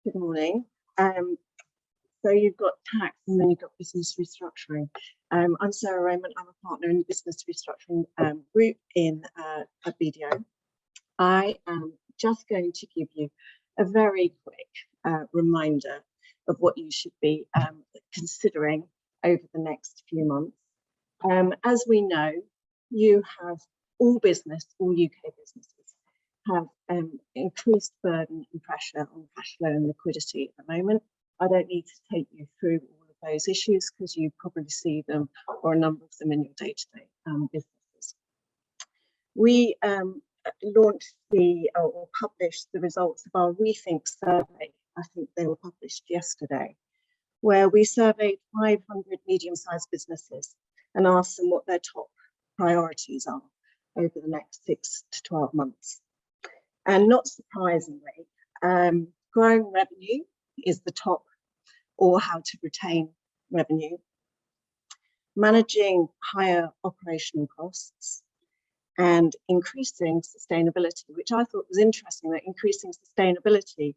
Good morning. So you've got tax and then you've got business restructuring. I'm Sarah Rayment. I'm a partner in the business restructuring group in at BDO. I am just going to give you a very quick reminder of what you should be considering over the next few months. As we know, you have all UK businesses have increased burden and pressure on cash flow and liquidity at the moment. I don't need to take you through all of those issues because you probably see them or a number of them in your day-to-day businesses. We launched or published the results of our Rethink survey. I think they were published yesterday, where we surveyed 500 medium-sized businesses and asked them what their top priorities are over the next 6 to 12 months. And not surprisingly, growing revenue is the top, or how to retain revenue, managing higher operational costs, and increasing sustainability, which I thought was interesting, that increasing sustainability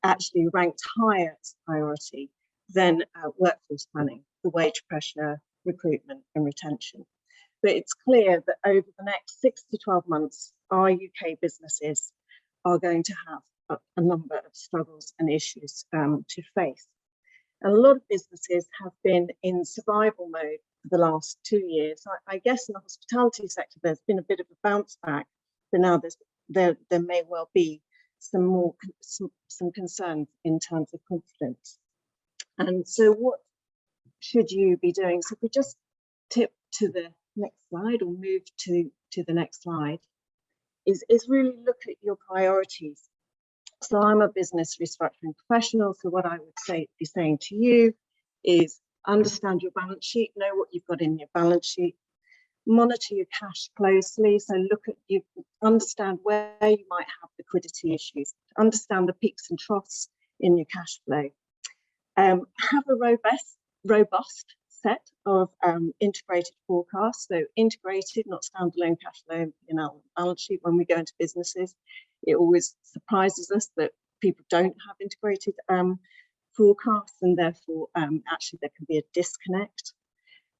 actually ranked higher as a priority than workforce planning, the wage pressure, recruitment and retention. But it's clear that over the next 6 to 12 months, our UK businesses are going to have a number of struggles and issues to face. And a lot of businesses have been in survival mode for the last 2 years. I guess in the hospitality sector, there's been a bit of a bounce back, but now there may well be some concerns in terms of confidence. And so what should you be doing? So if we just tip to the next slide or move to the next slide, is really look at your priorities. So I'm a business restructuring professional, so what I would be saying to you is understand your balance sheet, know what you've got in your balance sheet, monitor your cash closely, so understand where you might have liquidity issues, understand the peaks and troughs in your cash flow. Have a robust set of integrated forecasts, so integrated, not standalone cash flow in our balance sheet. When we go into businesses, it always surprises us that people don't have integrated forecasts, and therefore actually there can be a disconnect.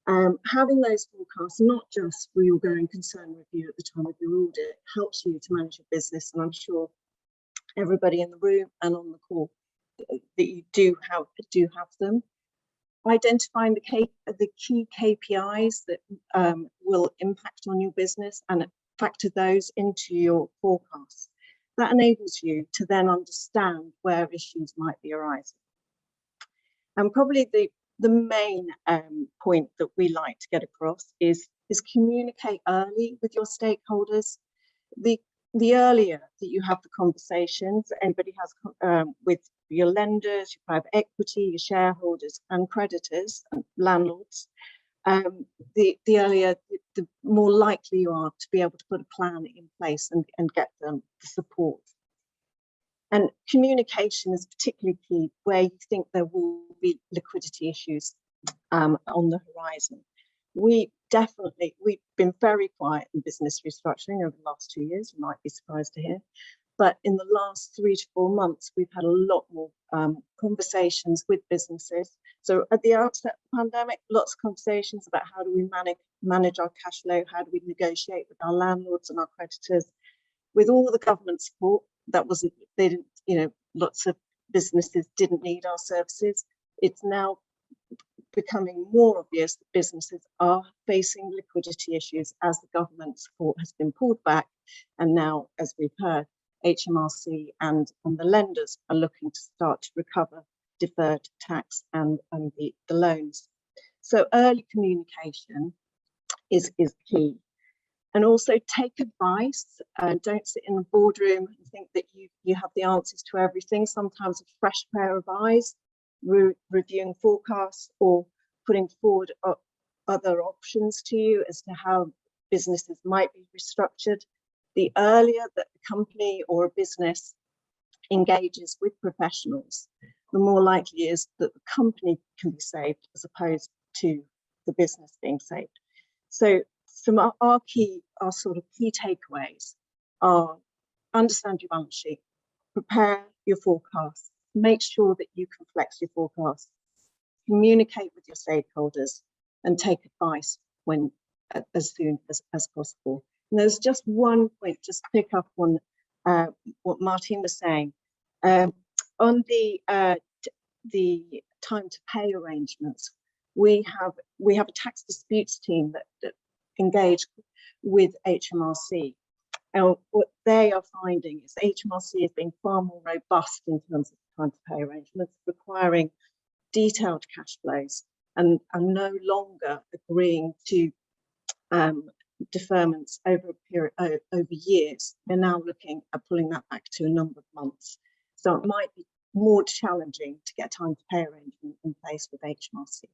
Having those forecasts, not just for your going concern review at the time of your audit, helps you to manage your business, and I'm sure everybody in the room and on the call that you do have them. Identifying the key KPIs that will impact on your business and factor those into your forecasts. That enables you to then understand where issues might be arising. And probably the main point that we like to get across is communicate early with your stakeholders. The earlier that you have the conversations that anybody has with your lenders, your private equity, your shareholders and creditors and landlords, the earlier, the more likely you are to be able to put a plan in place and get them the support. And communication is particularly key where you think there will be liquidity issues on the horizon. We've been very quiet in business restructuring over the last 2 years, you might be surprised to hear. But in the last 3 to 4 months, we've had a lot more conversations with businesses. So at the outset of the pandemic, lots of conversations about how do we manage our cash flow, how do we negotiate with our landlords and our creditors. With all the government support, lots of businesses didn't need our services. It's now becoming more obvious that businesses are facing liquidity issues as the government support has been pulled back. And now, as we've heard, HMRC and the lenders are looking to start to recover deferred tax and the loans. So early communication is key. And also take advice. Don't sit in the boardroom and think that you have the answers to everything. Sometimes a fresh pair of eyes, reviewing forecasts or putting forward other options to you as to how businesses might be restructured. The earlier that a company or a business engages with professionals, the more likely it is that the company can be saved as opposed to the business being saved. So some of our sort of key takeaways are: understand your balance sheet, prepare your forecasts, make sure that you can flex your forecasts, communicate with your stakeholders, and take advice when as soon as possible. And there's just one point, just pick up on what Martin was saying. On the time to pay arrangements, we have a tax disputes team that engage with HMRC. And what they are finding is HMRC is being far more robust in terms of time to pay arrangements, requiring detailed cash flows, and are no longer agreeing to deferments over a period over years. They're now looking at pulling that back to a number of months. So it might be more challenging to get time to pay arrangement in place with HMRC.